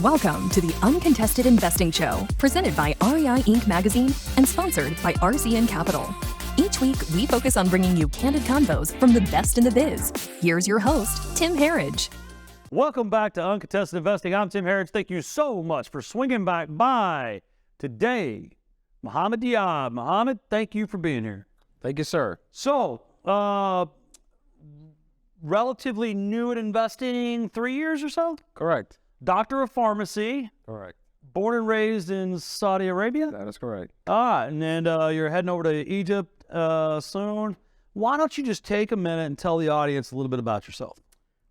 Welcome to the Uncontested Investing Show, presented by REI Inc. magazine and sponsored by RCN Capital. Each week, we focus on bringing you candid convos from the best in the biz. Here's your host, Tim Harridge. Welcome back to Uncontested Investing. I'm Tim Harridge. Thank you so much for swinging back by today. Mohammed Diab. Mohammed, thank you for being here. Thank you, sir. So, relatively new at investing, 3 years or so? Correct. Doctor of pharmacy. Correct. Born and raised in Saudi Arabia? That is correct. And then you're heading over to Egypt soon. Why don't you just take a minute and tell the audience a little bit about yourself?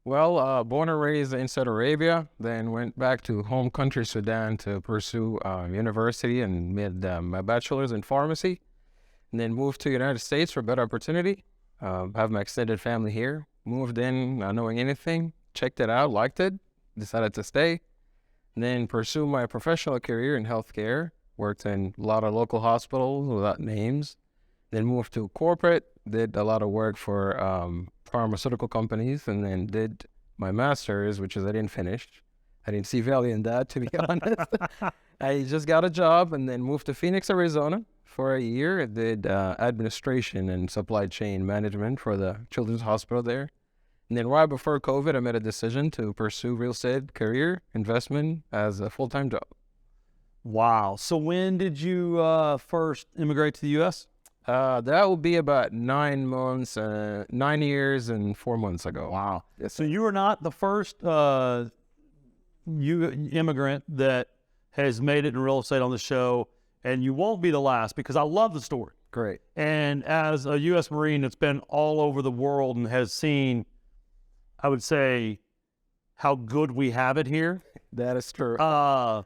Well, born and raised in Saudi Arabia, then went back to home country Sudan to pursue university and made my bachelor's in pharmacy, and then moved to the United States for a better opportunity. Have my extended family here. Moved in not knowing anything, checked it out, liked it, decided to stay, and then pursue my professional career in healthcare. Worked in a lot of local hospitals without names. Then moved to corporate, did a lot of work for pharmaceutical companies, and then did my master's, which is I didn't finish. I didn't see value in that, to be honest. I just got a job and then moved to Phoenix, Arizona for a year. I did administration and supply chain management for the children's hospital there. And then right before COVID, I made a decision to pursue real estate career investment as a full-time job. Wow. So when did you first immigrate to the U.S.? That will be about 9 months, 9 years and 4 months ago. Wow. Yes, So you are not the first immigrant that has made it in real estate on the show, and you won't be the last, because I love the story. Great. And as a U.S. Marine that's been all over the world and has seen, I would say, how good we have it here. That is true. I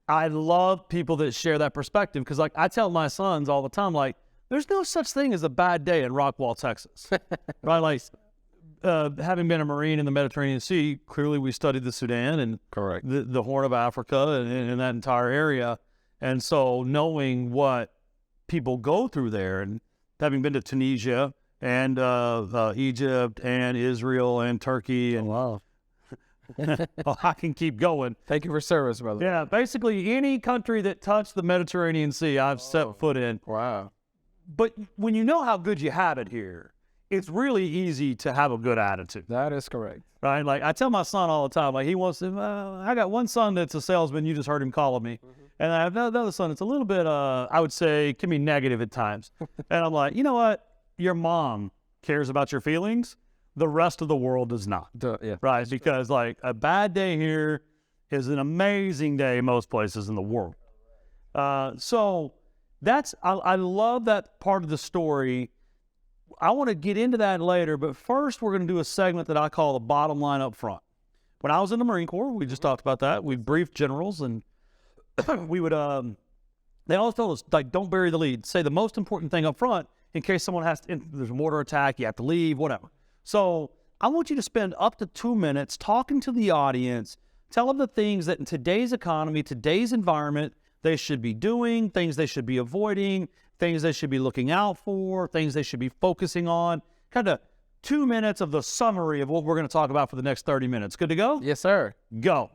love people that share that perspective, because like I tell my sons all the time, like, there's no such thing as a bad day in Rockwall, Texas. Right? Like, having been a Marine in the Mediterranean Sea, clearly we studied the Sudan and Correct. the Horn of Africa and that entire area. And so knowing what people go through there, and having been to Tunisia and Egypt and Israel and Turkey and Wow. well, I can keep going. Thank you for service, brother. Yeah, basically any country that touched the Mediterranean Sea, I've set foot in. Wow. But when you know how good you have it here, it's really easy to have a good attitude, That is correct. right? Like I tell my son all the time, like he wants to, I got one son that's a salesman, you just heard him calling me. And I have another son that's a little bit, I would say, can be negative at times. And I'm like, you know what? Your mom cares about your feelings. The rest of the world does not, Yeah. right? Because like a bad day here is an amazing day most places in the world. So that's, I love that part of the story. I want to get into that later, but first we're going to do a segment that I call the bottom line up front. When I was in the Marine Corps, we just talked about that. We briefed generals, and we would, they always told us, like, don't bury the lead. Say the most important thing up front in case someone has to, there's a mortar attack, you have to leave, whatever. So I want you to spend up to 2 minutes talking to the audience, tell them the things that in today's economy, today's environment, they should be doing, things they should be avoiding, things they should be looking out for, things they should be focusing on. Kind of 2 minutes of the summary of what we're going to talk about for the next 30 minutes. Good to go? Yes, sir. Go.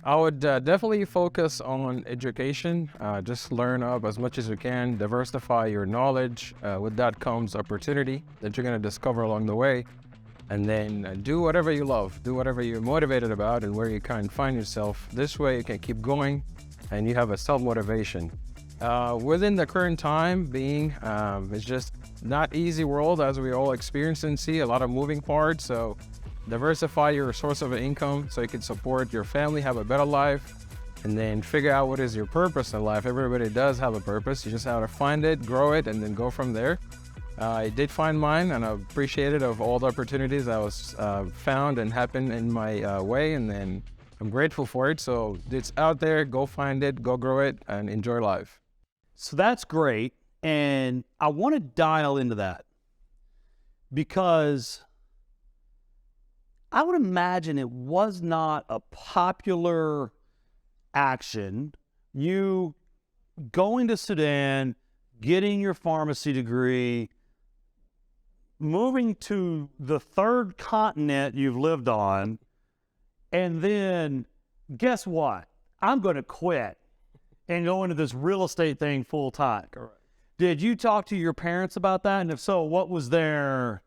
I would definitely focus on education. Just learn up as much as you can, diversify your knowledge. With that comes opportunity that you're going to discover along the way. And then do whatever you love, do whatever you're motivated about and where you can find yourself. This way you can keep going and you have a self-motivation. Within the current time being, it's just not easy world as we all experience and see, a lot of moving parts. So diversify your source of income so you can support your family, have a better life, and then figure out what is your purpose in life. Everybody does have a purpose. You just have to find it, grow it, and then go from there. I did find mine, and I appreciated of all the opportunities that was found and happened in my way, and then I'm grateful for it. So it's out there, go find it, go grow it, and enjoy life. So that's great, and I want to dial into that because I would imagine it was not a popular action. You going to Sudan, getting your pharmacy degree, moving to the third continent you've lived on, and then guess what? I'm going to quit and go into this real estate thing full time. Correct. Did you talk to your parents about that? And if so, what was their...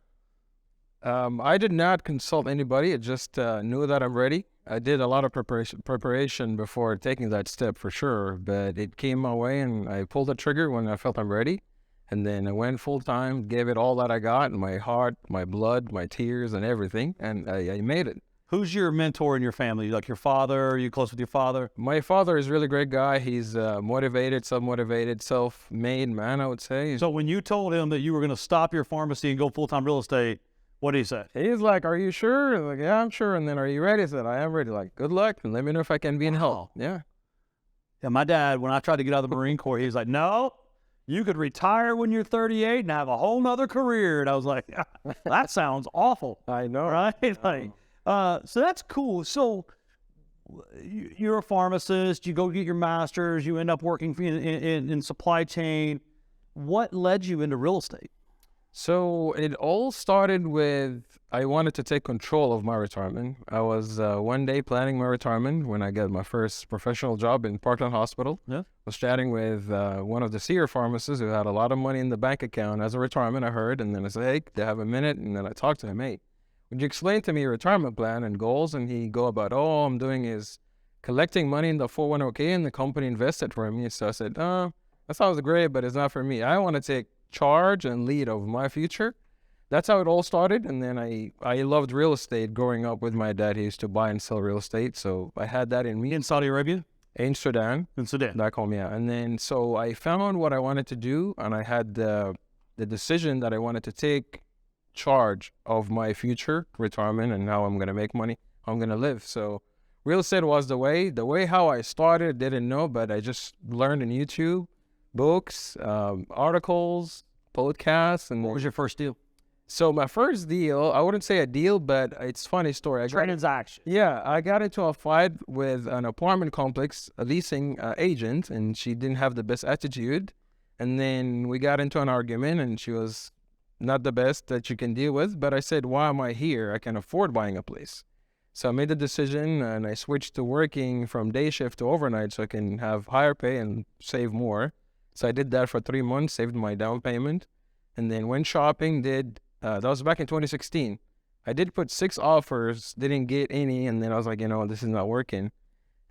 I did not consult anybody. I just knew that I'm ready. I did a lot of preparation before taking that step for sure, but it came my way and I pulled the trigger when I felt I'm ready. And then I went full time, gave it all that I got, my heart, my blood, my tears and everything. And I made it. Who's your mentor in your family? Like your father? Are you close with your father? My father is a really great guy. He's motivated, self-motivated, self-made man, I would say. So when you told him that you were going to stop your pharmacy and go full-time real estate, what did he say? He's like, "Are you sure?" I'm like, "Yeah, I'm sure." And then, "Are you ready?" I said, "I am ready." Like, "Good luck and let me know if I can be in help." Yeah. Yeah, my dad, when I tried to get out of the Marine Corps, he was like, "No, you could retire when you're 38 and have a whole nother career." And I was like, that sounds awful. I know. Right? Like, so that's cool. So you're a pharmacist, you go get your master's, you end up working in supply chain. What led you into real estate? So it all started with I wanted to take control of my retirement. I was one day planning my retirement when I got my first professional job in Parkland Hospital. Yeah. I was chatting with one of the senior pharmacists who had a lot of money in the bank account as a retirement, I heard. And then I said, "Hey, do you have a minute?" And then I talked to him, "Hey, would you explain to me your retirement plan and goals?" And he go about, "All I'm doing is collecting money in the 401k and the company invested for me." So I said, that sounds great, but it's not for me. I want to take charge and lead of my future. That's how it all started. And then I loved real estate growing up with my dad. He used to buy and sell real estate. So I had that in me. In Saudi Arabia? In Sudan. In Sudan. Back home, yeah. And then so I found what I wanted to do, and I had the decision that I wanted to take charge of my future retirement and how I'm going to make money, how I'm going to live. So real estate was the way how I started, didn't know, but I just learned on YouTube, books, articles, podcasts. And What was your first deal? So my first deal, I wouldn't say a deal, but it's a funny story. Transaction. Yeah, I got into a fight with an apartment complex, a leasing agent, and she didn't have the best attitude. And then we got into an argument, and she was not the best that you can deal with. But I said, "Why am I here? I can afford buying a place." So I made the decision, and I switched to working from day shift to overnight so I can have higher pay and save more. So I did that for 3 months, saved my down payment, and then went shopping, that was back in 2016. I did put 6 offers, didn't get any, and then I was like, this is not working.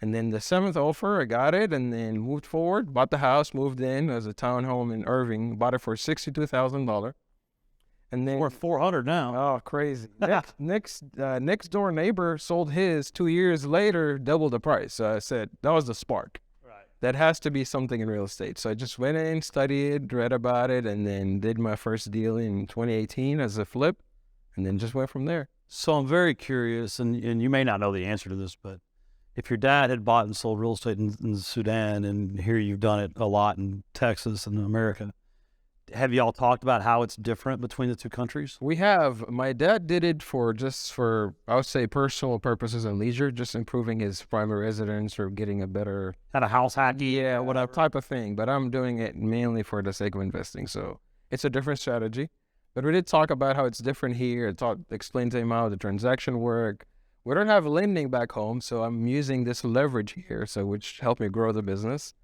And then the 7th offer, I got it, and then moved forward, bought the house, moved in as a townhome in Irving, bought it for $62,000. And then Worth 400 now. oh, crazy! Next door neighbor sold his 2 years later, double the price. So I said that was the spark. That has to be something in real estate. So I just went in, studied, read about it, and then did my first deal in 2018 as a flip, and then just went from there. So I'm very curious, and you may not know the answer to this, but if your dad had bought and sold real estate in Sudan, and here you've done it a lot in Texas and America, have y'all talked about how it's different between the two countries? We have. My dad did it for I would say, personal purposes and leisure, just improving his primary residence or getting a better... Had a house hack? Yeah, whatever type of thing. But I'm doing it mainly for the sake of investing. So it's a different strategy. But we did talk about how it's different here. Explained to him how the transaction work. We don't have lending back home, so I'm using this leverage here, which helped me grow the business.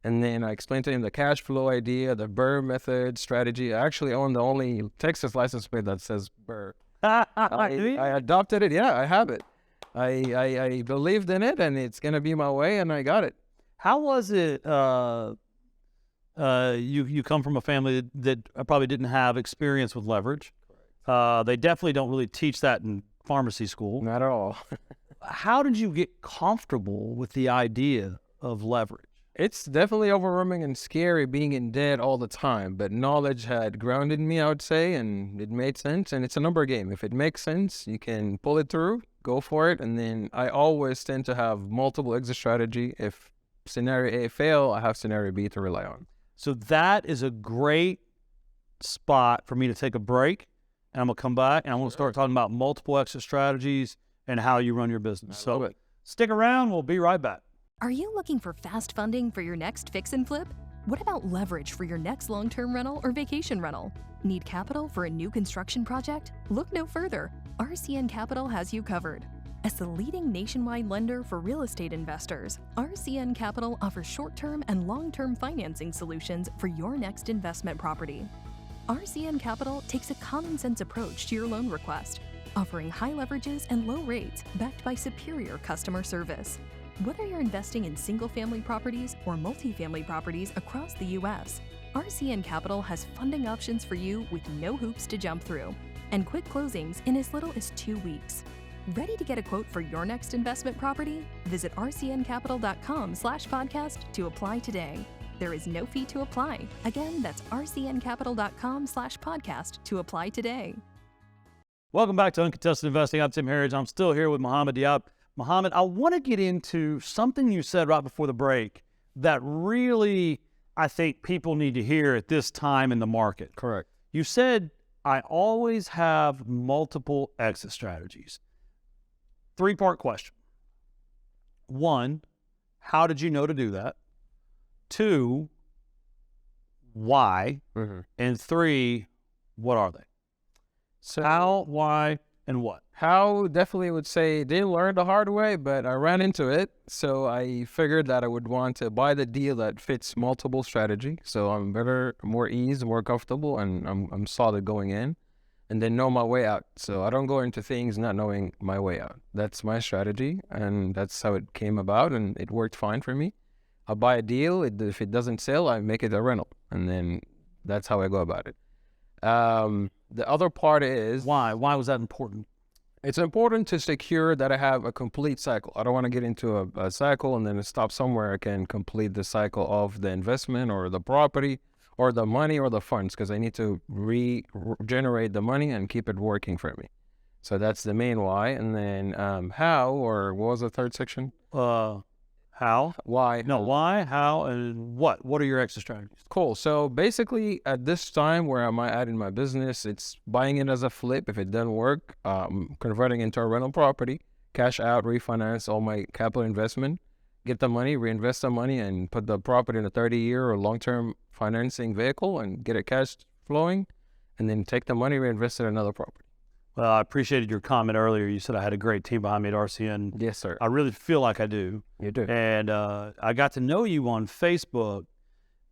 And then I explained to him the cash flow idea, the BRRRR method, strategy. I actually own the only Texas license plate that says BRRRR. I adopted it. Yeah, I have it. I believed in it, and it's going to be my way, and I got it. How was it? You come from a family that probably didn't have experience with leverage. They definitely don't really teach that in pharmacy school. Not at all. How did you get comfortable with the idea of leverage? It's definitely overwhelming and scary being in debt all the time, but knowledge had grounded me, I would say, and it made sense. And it's a number game. If it makes sense, you can pull it through, go for it. And then I always tend to have multiple exit strategy. If scenario A fail, I have scenario B to rely on. So that is a great spot for me to take a break, and I'm going to come back, and I'm going to start talking about multiple exit strategies and how you run your business. I love it. Stick around. We'll be right back. Are you looking for fast funding for your next fix and flip? What about leverage for your next long-term rental or vacation rental? Need capital for a new construction project? Look no further. RCN Capital has you covered. As the leading nationwide lender for real estate investors, RCN Capital offers short-term and long-term financing solutions for your next investment property. RCN Capital takes a common-sense approach to your loan request, offering high leverages and low rates backed by superior customer service. Whether you're investing in single-family properties or multifamily properties across the U.S., RCN Capital has funding options for you with no hoops to jump through and quick closings in as little as 2 weeks. Ready to get a quote for your next investment property? Visit rcncapital.com/podcast to apply today. There is no fee to apply. Again, that's rcncapital.com/podcast to apply today. Welcome back to Uncontested Investing. I'm Tim Harridge. I'm still here with Mohammed Diab. Mohammed, I want to get into something you said right before the break that really, I think people need to hear at this time in the market. Correct. You said, I always have multiple exit strategies. 3-part question. 1, how did you know to do that? 2, why? And 3, what are they? So How, why, and what? how definitely would say didn't learn the hard way, but I ran into it. So I figured that I would want to buy the deal that fits multiple strategy. So I'm better, more ease, more comfortable, and I'm solid going in, and then know my way out. So I don't go into things not knowing my way out. That's my strategy, and that's how it came about, and it worked fine for me. I buy a deal. If it doesn't sell, I make it a rental, and then that's how I go about it. The other part is Why? Why was that important? it's important to secure that I have a complete cycle. I don't want to get into a cycle and then stop somewhere. I can complete the cycle of the investment or the property or the money or the funds, because I need to regenerate the money and keep it working for me. So that's the main why. And then how, or what was the third section? How? Why? No, why, how, and what? What are your exit strategies? Cool. So basically, at this time where I'm at in my business, it's buying it as a flip. If it doesn't work, converting into a rental property, cash out, refinance all my capital investment, get the money, reinvest the money, and put the property in a 30-year or long-term financing vehicle and get it cash flowing, and then take the money, reinvest it in another property. Well, I appreciated your comment earlier. You said I had a great team behind me at RCN. Yes, sir. I really feel like I do. You do. And I got to know you on Facebook.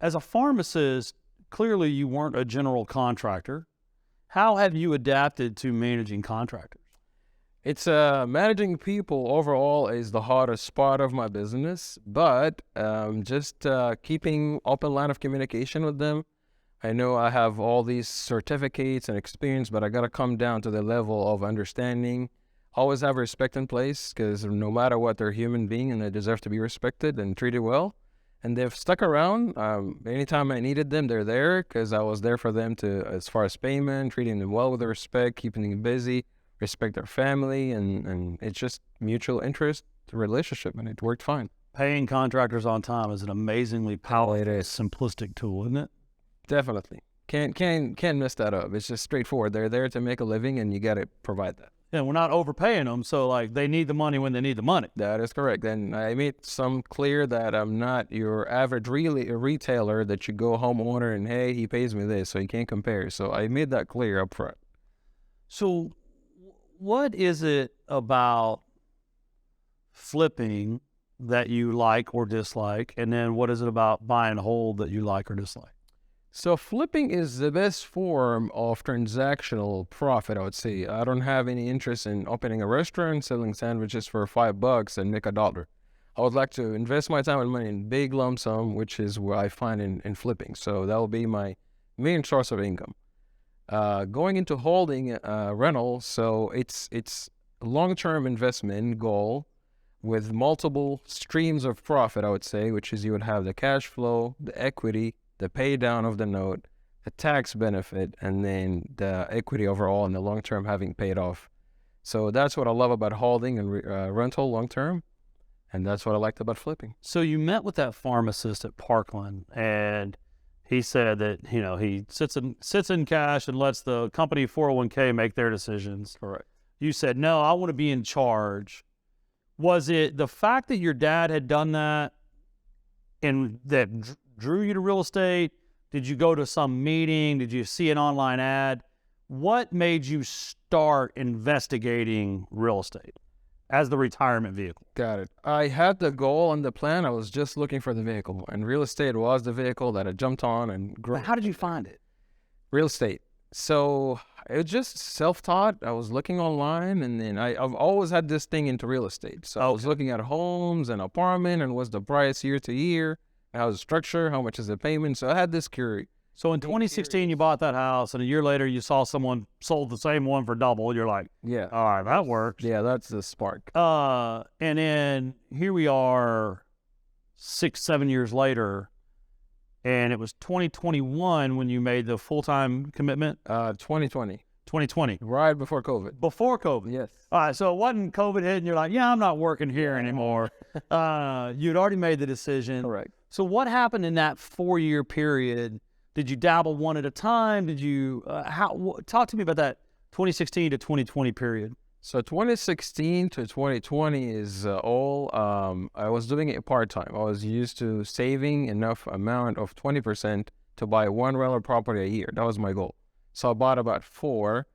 As a pharmacist, clearly you weren't a general contractor. How have you adapted to managing contractors? It's managing people overall is the hardest part of my business, but just keeping open line of communication with them. I know I have all these certificates and experience, but I got to come down to the level of understanding. Always have respect in place, because no matter what, they're a human being and they deserve to be respected and treated well. And they've stuck around. Anytime I needed them, they're there, because I was there for them to, as far as payment, treating them well with respect, keeping them busy, respect their family, and it's just mutual interest relationship, and it worked fine. Paying contractors on time is an amazingly powerful, simplistic tool, isn't it? Definitely. Can't mess that up. It's just straightforward. They're there to make a living, and you got to provide that. Yeah, we're not overpaying them, so like they need the money when they need the money. That is correct. And I made some clear that I'm not your average retailer that you go homeowner and, hey, he pays me this, so you can't compare. So I made that clear up front. So what is it about flipping that you like or dislike? And then what is it about buy and hold that you like or dislike? So flipping is the best form of transactional profit, I would say. I don't have any interest in opening a restaurant, selling sandwiches for $5 and make $1. I would like to invest my time and money in big lump sum, which is what I find in flipping. So that will be my main source of income. Going into holding rental, so it's a long-term investment goal with multiple streams of profit, I would say, which is you would have the cash flow, the equity, the pay down of the note, the tax benefit, and then the equity overall in the long term having paid off. So that's what I love about holding and rental long term, and that's what I liked about flipping. So you met with that pharmacist at Parkland, and he said that, you know, he sits in cash and lets the company 401k make their decisions. Correct. You said, no, I want to be in charge. Was it the fact that your dad had done that and that drew you to real estate? Did you go to some meeting? Did you see an online ad? What made you start investigating real estate as the retirement vehicle? Got it. I had the goal and the plan. I was just looking for the vehicle, and real estate was the vehicle that I jumped on and grew. How did you find it? Real estate. So it was just self-taught. I was looking online, and then I've always had this thing into real estate. So I was looking at homes and apartment and what's the price year to year, how's the structure, how much is the payment. So I had this curiosity. So in 2016, you bought that house, and a year later, you saw someone sold the same one for double. You're like, Yeah. all right, that works. Yeah, that's the spark. And then here we are 6-7 years later, and it was 2021 when you made the full-time commitment? 2020. 2020. Right before COVID. Before COVID. Yes. All right, so it wasn't COVID hit, and you're like, yeah, I'm not working here anymore. You'd already made the decision. Correct. So what happened in that 4-year period? Did you dabble one at a time? Did you, talk to me about that 2016 to 2020 period. So 2016 to 2020 is all, I was doing it part-time. I was used to saving enough amount of 20% to buy one rental property a year. That was my goal. So I bought about 4.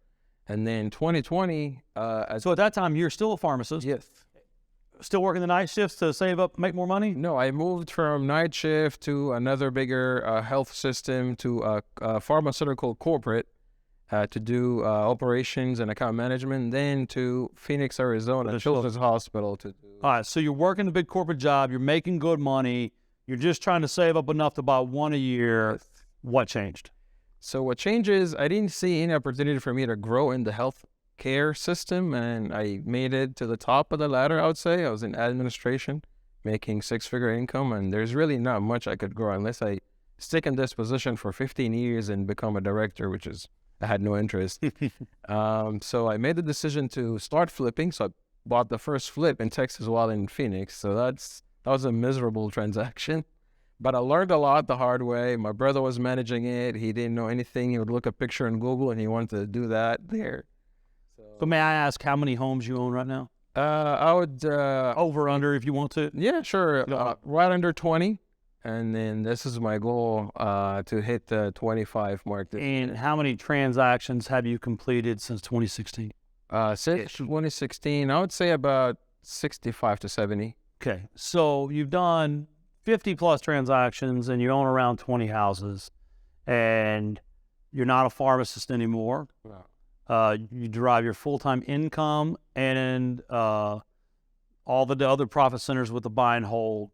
And then 2020. So at that time, you're still a pharmacist? Yes. Still working the night shifts to save up, make more money? No, I moved from night shift to another bigger health system to a pharmaceutical corporate to do operations and account management, then to Phoenix, Arizona, Children's Hospital to do. All right, so you're working a big corporate job, you're making good money, you're just trying to save up enough to buy one a year. Yes. What changed? So what changes, I didn't see any opportunity for me to grow in the health care system, and I made it to the top of the ladder, I would say. I was in administration, making 6-figure income, and there's really not much I could grow unless I stick in this position for 15 years and become a director, which is, I had no interest. So I made the decision to start flipping. So I bought the first flip in Texas while in Phoenix. So that was a miserable transaction. But I learned a lot the hard way. My brother was managing it. He didn't know anything. He would look a picture in Google and he wanted to do that there. So may I ask how many homes you own right now? I would... Over, under, if you want to. Yeah, sure. Right under 20. And then this is my goal to hit the 25 mark. And how many transactions have you completed since 2016? Since 2016, I would say about 65 to 70. Okay, so you've done 50 plus transactions and you own around 20 houses, and you're not a pharmacist anymore. No. You derive your full-time income and all the other profit centers with the buy and hold.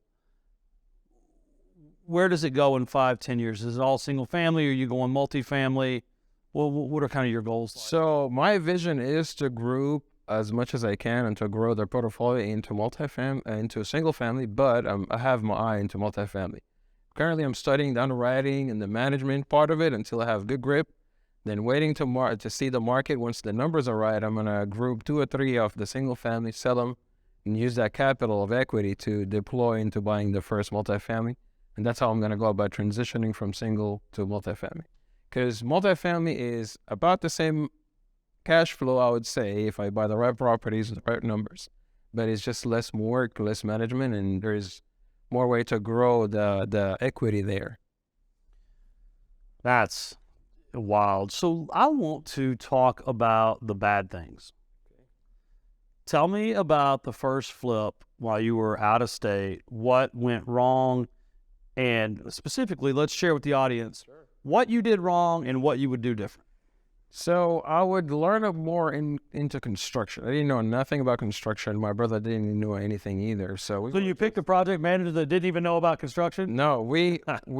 Where does it go in 5-10 years? Is it all single family, or are you going multifamily? Well, what are kind of your goals? So my vision is to group as much as I can and to grow the portfolio into into single family, but I have my eye into multifamily. Currently, I'm studying the underwriting and the management part of it until I have good grip. Then waiting to see the market. Once the numbers are right, I'm gonna group 2 or 3 of the single family, sell them, and use that capital of equity to deploy into buying the first multifamily. And that's how I'm going to go about transitioning from single to multifamily. Because multifamily is about the same cash flow, I would say, if I buy the right properties with the right numbers. But it's just less work, less management, and there's more way to grow the equity there. That's wild. So I want to talk about the bad things. Tell me about the first flip while you were out of state. What went wrong? And specifically, let's share with the audience what you did wrong and what you would do different. So I would learn more into construction. I didn't know nothing about construction. My brother didn't know anything either. So you picked a project manager that didn't even know about construction? No, we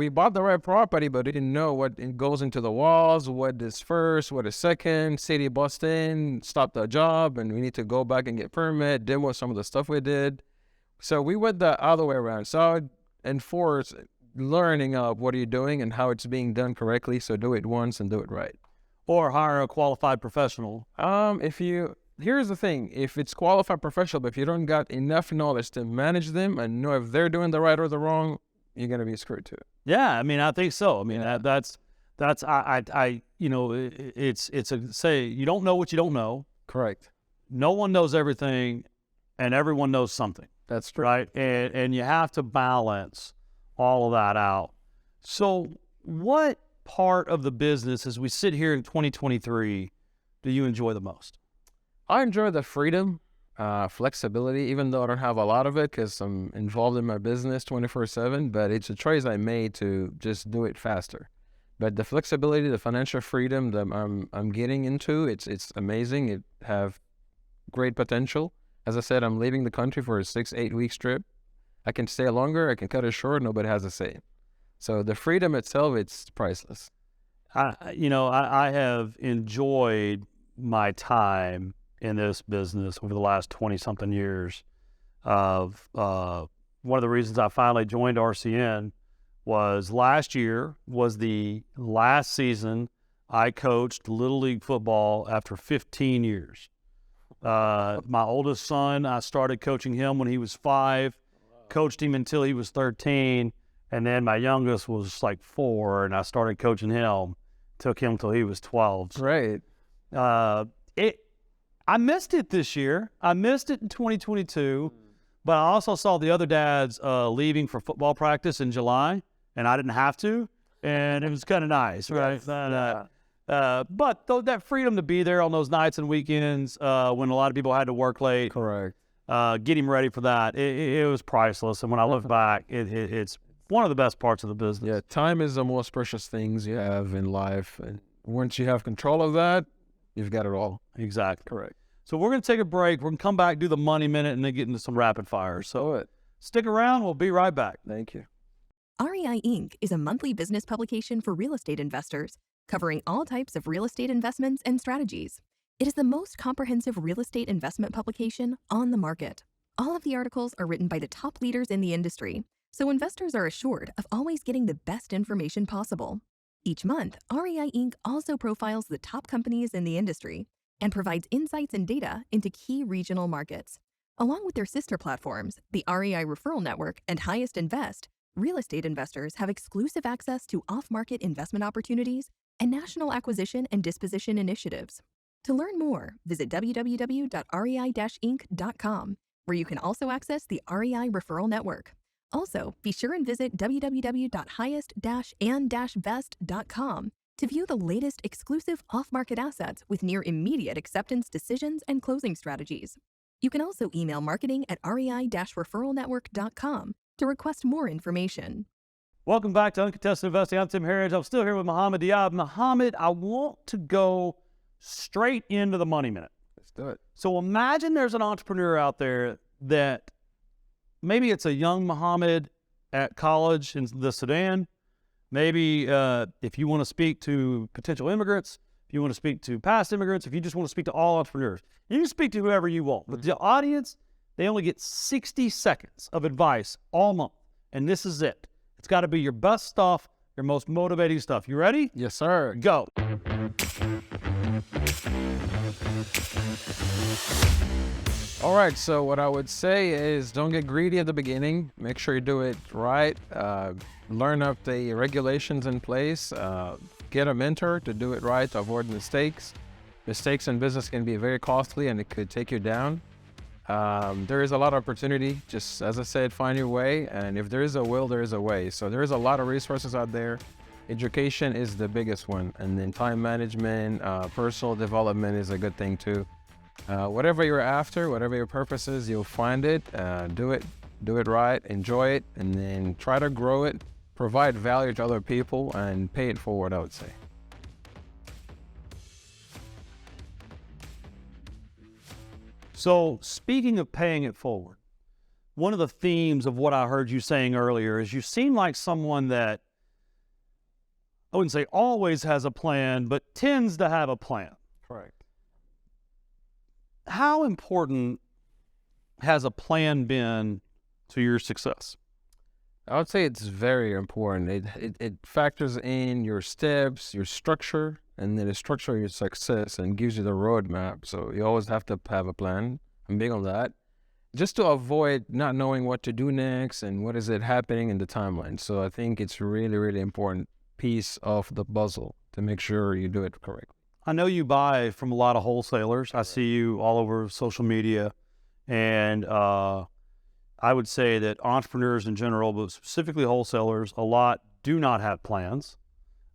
bought the right property, but didn't know what goes into the walls, what is first, what is second. City bust in, stop the job, and we need to go back and get permit, demo some of the stuff we did. So we went the other way around. So I would enforce learning of what are you doing and how it's being done correctly. So do it once and do it right. Or hire a qualified professional. Here's the thing, if it's qualified professional, but if you don't got enough knowledge to manage them and know if they're doing the right or the wrong, you're going to be screwed too. Yeah, I mean, I think so. I mean, it's a say, you don't know what you don't know. Correct. No one knows everything and everyone knows something. That's true. Right. And you have to balance all of that out. So what part of the business as we sit here in 2023 do you enjoy the most? I enjoy the freedom, flexibility, even though I don't have a lot of it because I'm involved in my business 24/7, but it's a choice I made to just do it faster. But the flexibility, the financial freedom that I'm getting into, it's amazing. It have great potential. As I said, I'm leaving the country for a 6-8 week trip. I can stay longer, I can cut it short, nobody has a say. So the freedom itself, it's priceless. I have enjoyed my time in this business over the last 20-something years. One of the reasons I finally joined RCN was last year was the last season I coached Little League football after 15 years. My oldest son, I started coaching him when he was 5, coached him until he was 13, and then my youngest was like 4, and I started coaching him, took him till he was 12. Right. I missed it this year. I missed it in 2022, but I also saw the other dads leaving for football practice in July, and I didn't have to, and it was kind of nice, right? But though that freedom to be there on those nights and weekends when a lot of people had to work late, Correct. getting ready for that, it was priceless. And when I look back, it's one of the best parts of the business. Yeah, time is the most precious things you have in life. And once you have control of that, you've got it all. Exactly. Correct. So we're going to take a break. We're going to come back, do the money minute, and then get into some rapid fire. So stick around. We'll be right back. Thank you. REI Inc. is a monthly business publication for real estate investors, covering all types of real estate investments and strategies. It is the most comprehensive real estate investment publication on the market. All of the articles are written by the top leaders in the industry, so investors are assured of always getting the best information possible. Each month, REI Inc. also profiles the top companies in the industry and provides insights and data into key regional markets. Along with their sister platforms, the REI Referral Network and Highest Invest, real estate investors have exclusive access to off-market investment opportunities and national acquisition and disposition initiatives. To learn more, visit www.rei-inc.com, where you can also access the REI Referral Network. Also, be sure and visit www.highest-and-vest.com to view the latest exclusive off-market assets with near immediate acceptance decisions and closing strategies. You can also email marketing@rei-referralnetwork.com to request more information. Welcome back to Uncontested Investing. I'm Tim Harridge. I'm still here with Mohammed Diab. Mohammed, I want to go straight into the money minute. Let's do it. So imagine there's an entrepreneur out there that maybe it's a young Mohammed at college in the Sudan. Maybe if you want to speak to potential immigrants, if you want to speak to past immigrants, if you just want to speak to all entrepreneurs, you can speak to whoever you want. But the audience, they only get 60 seconds of advice all month. And this is it. It's got to be your best stuff, your most motivating stuff. You ready? Yes, sir. Go. All right, so what I would say is don't get greedy at the beginning. Make sure you do it right. Learn up the regulations in place. Get a mentor to do it right to avoid mistakes. Mistakes in business can be very costly and it could take you down. There is a lot of opportunity. Just as I said, find your way. And if there is a will, there is a way. So there is a lot of resources out there. Education is the biggest one. And then time management, personal development is a good thing too. Whatever you're after, whatever your purpose is, you'll find it. Do it right, enjoy it, and then try to grow it, provide value to other people, and pay it forward, I would say. So speaking of paying it forward, one of the themes of what I heard you saying earlier is you seem like someone that, I wouldn't say always has a plan, but tends to have a plan. Correct. How important has a plan been to your success? I would say it's very important. It factors in your steps, your structure, and then the structure of your success and gives you the roadmap. So you always have to have a plan. I'm big on that. Just to avoid not knowing what to do next and what is it happening in the timeline. So I think it's really, really important piece of the puzzle to make sure you do it correctly. I know you buy from a lot of wholesalers. I see you all over social media. And I would say that entrepreneurs in general, but specifically wholesalers, a lot do not have plans,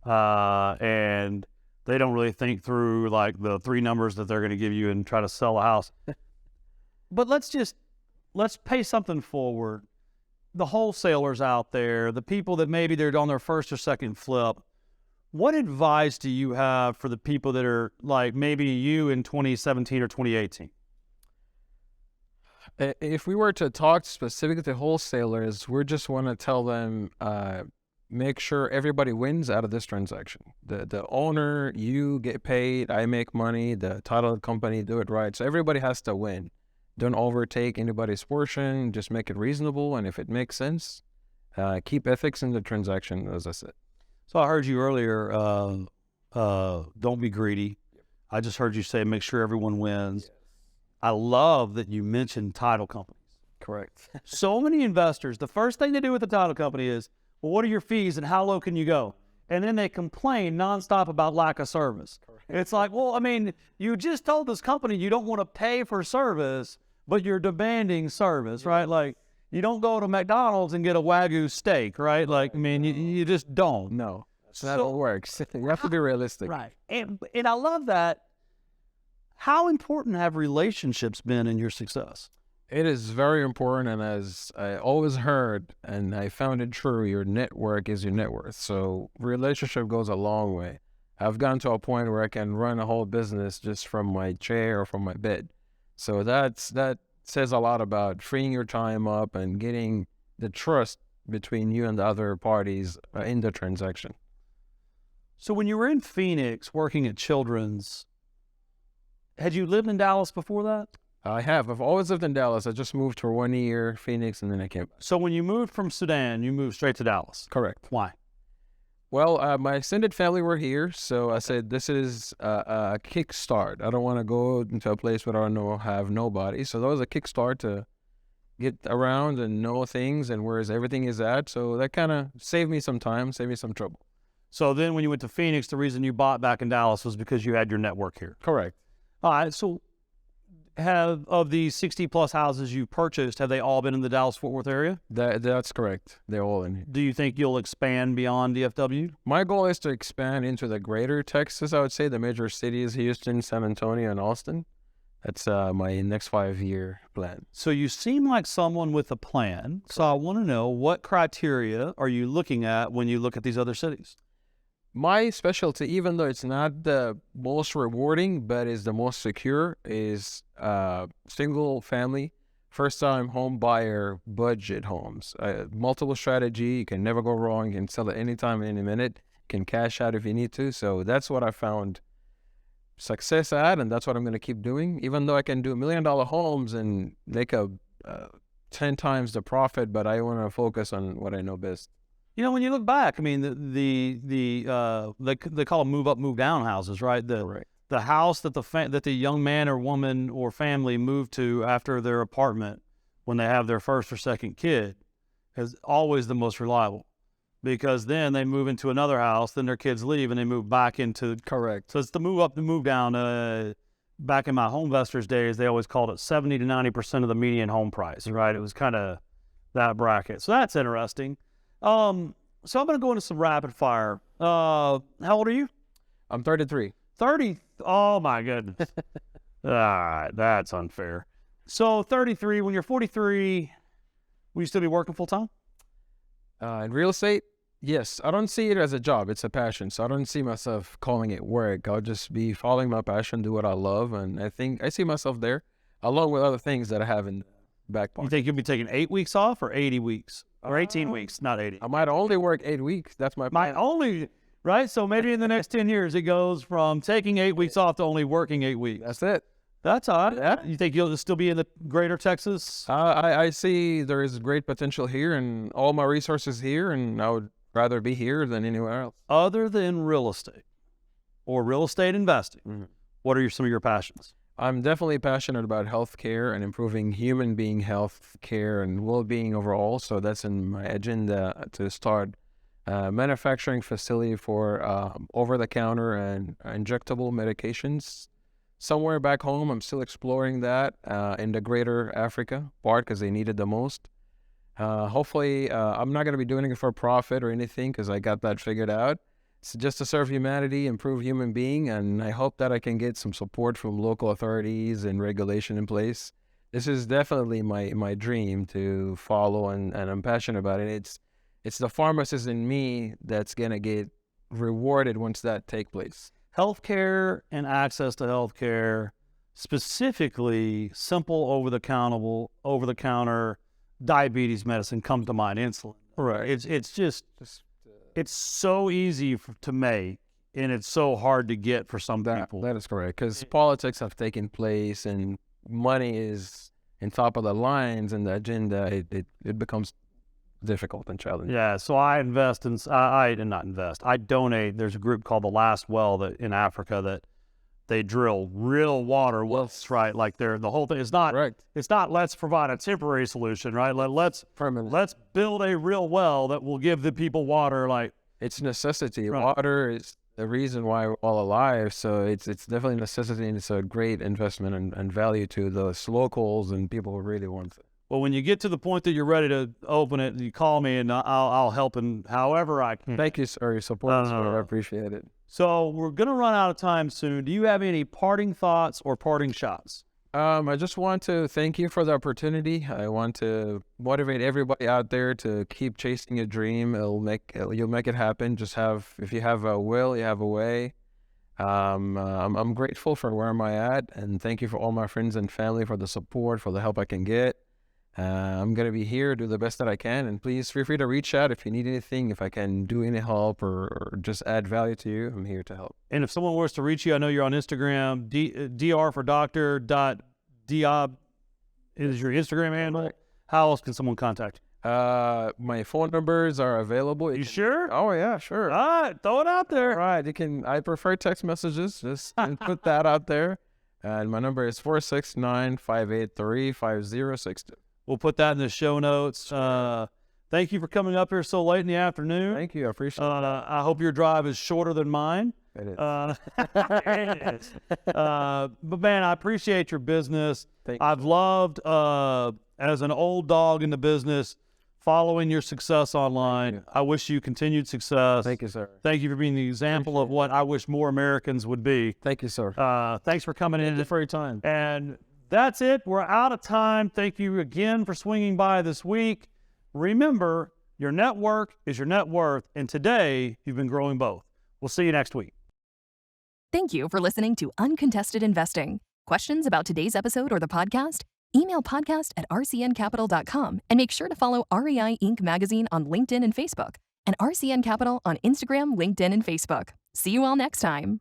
and they don't really think through like the 3 numbers that they're going to give you and try to sell a house. But let's pay something forward. The wholesalers out there, the people that maybe they're on their first or second flip, what advice do you have for the people that are like maybe you in 2017 or 2018? If we were to talk specifically to wholesalers, we just want to tell them, make sure everybody wins out of this transaction. The owner, you get paid, I make money, the title company do it right. So everybody has to win. Don't overtake anybody's portion, just make it reasonable. And if it makes sense, keep ethics in the transaction, as I said. So I heard you earlier, don't be greedy. I just heard you say, make sure everyone wins. Yes. I love that you mentioned title companies. Correct. So many investors, the first thing they do with the title company is, well, what are your fees and how low can you go? And then they complain nonstop about lack of service. Correct. It's like, well, I mean, you just told this company you don't want to pay for service, but you're demanding service, yes. Right? Like, you don't go to McDonald's and get a Wagyu steak, right? Like, I mean, you just don't. No, that's not how it works. You have to be realistic. Right. And I love that. How important have relationships been in your success? It is very important, and as I always heard, and I found it true, your network is your net worth. So relationship goes a long way. I've gotten to a point where I can run a whole business just from my chair or from my bed. So that says a lot about freeing your time up and getting the trust between you and the other parties in the transaction. So when you were in Phoenix working at Children's, had you lived in Dallas before that? I have. I've always lived in Dallas. I just moved for 1 year, Phoenix, and then I came back. So when you moved from Sudan, you moved straight to Dallas? Correct. Why? Well, my extended family were here, so I said this is a kickstart. I don't want to go into a place where I don't have nobody. So that was a kickstart to get around and know things and where everything is at. So that kind of saved me some time, saved me some trouble. So then when you went to Phoenix, the reason you bought back in Dallas was because you had your network here? Correct. All right, so of these 60-plus houses you purchased, have they all been in the Dallas-Fort Worth area? That's correct. They're all in here. Do you think you'll expand beyond DFW? My goal is to expand into the greater Texas, I would say, the major cities, Houston, San Antonio, and Austin. That's my next 5-year plan. So you seem like someone with a plan. So I want to know, what criteria are you looking at when you look at these other cities? My specialty, even though it's not the most rewarding, but is the most secure, is single family, first time home buyer, budget homes. Multiple strategy, you can never go wrong. You can sell it anytime, any minute. You can cash out if you need to. So that's what I found success at, and that's what I'm going to keep doing. Even though I can do $1 million homes and make 10 times the profit, but I want to focus on what I know best. You know, when you look back, I mean, they call them move up, move down houses, right? The house that the young man or woman or family moved to after their apartment when they have their first or second kid is always the most reliable, because then they move into another house, then their kids leave and they move back into. Correct. So it's the move up, the move down. Back in my home investors days, they always called it 70 to 90% of the median home price, right? It was kind of that bracket. So that's interesting. So I'm going to go into some rapid fire. How old are you? I'm 33. 30? Oh, my goodness. All right, that's unfair. So 33, when you're 43, will you still be working full-time? In real estate, yes. I don't see it as a job. It's a passion. So I don't see myself calling it work. I'll just be following my passion, do what I love. And I think I see myself there, along with other things that I have in the back pocket. You think you'll be taking 8 weeks off or 80 weeks? Or 18 weeks, not 80. I might only work 8 weeks. That's my plan. Right? So maybe in the next 10 years, it goes from taking 8 weeks off to only working 8 weeks. That's it. That's all right. Yeah. You think you'll still be in the greater Texas? I see there is great potential here and all my resources here, and I would rather be here than anywhere else. Other than real estate or real estate investing, what are some of your passions? I'm definitely passionate about healthcare and improving human being health care and well-being overall. So that's in my agenda to start a manufacturing facility for over-the-counter and injectable medications. Somewhere back home, I'm still exploring that in the greater Africa part because they need it the most. Hopefully, I'm not going to be doing it for profit or anything because I got that figured out. It's just to serve humanity, improve human being, and I hope that I can get some support from local authorities and regulation in place. This is definitely my dream to follow, and I'm passionate about it. It's the pharmacist in me that's going to get rewarded once that take place. Healthcare and access to healthcare, specifically simple over-the-counter diabetes medicine comes to mind. Insulin. Right. It's just it's so easy to make, and it's so hard to get for some people. That is correct, because politics have taken place and money is in top of the lines and the agenda. It becomes difficult and challenging. Yeah, so I invest in, I donate. There's a group called The Last Well that in Africa that they drill real water wells, right? Like the whole thing is not, Right. It's not let's provide a temporary solution, right? Let's build a real well that will give the people water. Like it's necessity. Right. Water is the reason why we're all alive. So it's definitely a necessity, and it's a great investment and value to those locals and people who really want it. Well, when you get to the point that you're ready to open it, you call me and I'll help in however I can. Thank you, sir. Your support, sir. I appreciate it. So we're going to run out of time soon. Do you have any parting thoughts or parting shots? I just want to thank you for the opportunity. I want to motivate everybody out there to keep chasing a dream. You'll make it happen. If you have a will, you have a way. I'm grateful for where I'm at, and thank you for all my friends and family for the support, for the help I can get. I'm going to be here, do the best that I can, and please feel free to reach out if you need anything, if I can do any help or just add value to you. I'm here to help. And if someone wants to reach you, I know you're on Instagram, dr for doctor Diab is your Instagram handle. How else can someone contact you? My phone numbers are available. You sure? Oh yeah, sure. All right, throw it out there. All right, I prefer text messages. Just put that out there. And my number is 469-583-5062. We'll put that in the show notes. Thank you for coming up here so late in the afternoon. Thank you. I appreciate it. I hope your drive is shorter than mine. It is. It is. But man, I appreciate your business. Thank I've loved, as an old dog in the business, following your success online. Thank you. I wish you continued success. Thank you, sir. Thank you for being the example of what I wish more Americans would be. Thank you, sir. Thanks for coming in. Thank you for your time. And that's it. We're out of time. Thank you again for swinging by this week. Remember, your network is your net worth, and today you've been growing both. We'll see you next week. Thank you for listening to Uncontested Investing. Questions about today's episode or the podcast? Email podcast@rcncapital.com and make sure to follow REI Inc. magazine on LinkedIn and Facebook, and RCN Capital on Instagram, LinkedIn, and Facebook. See you all next time.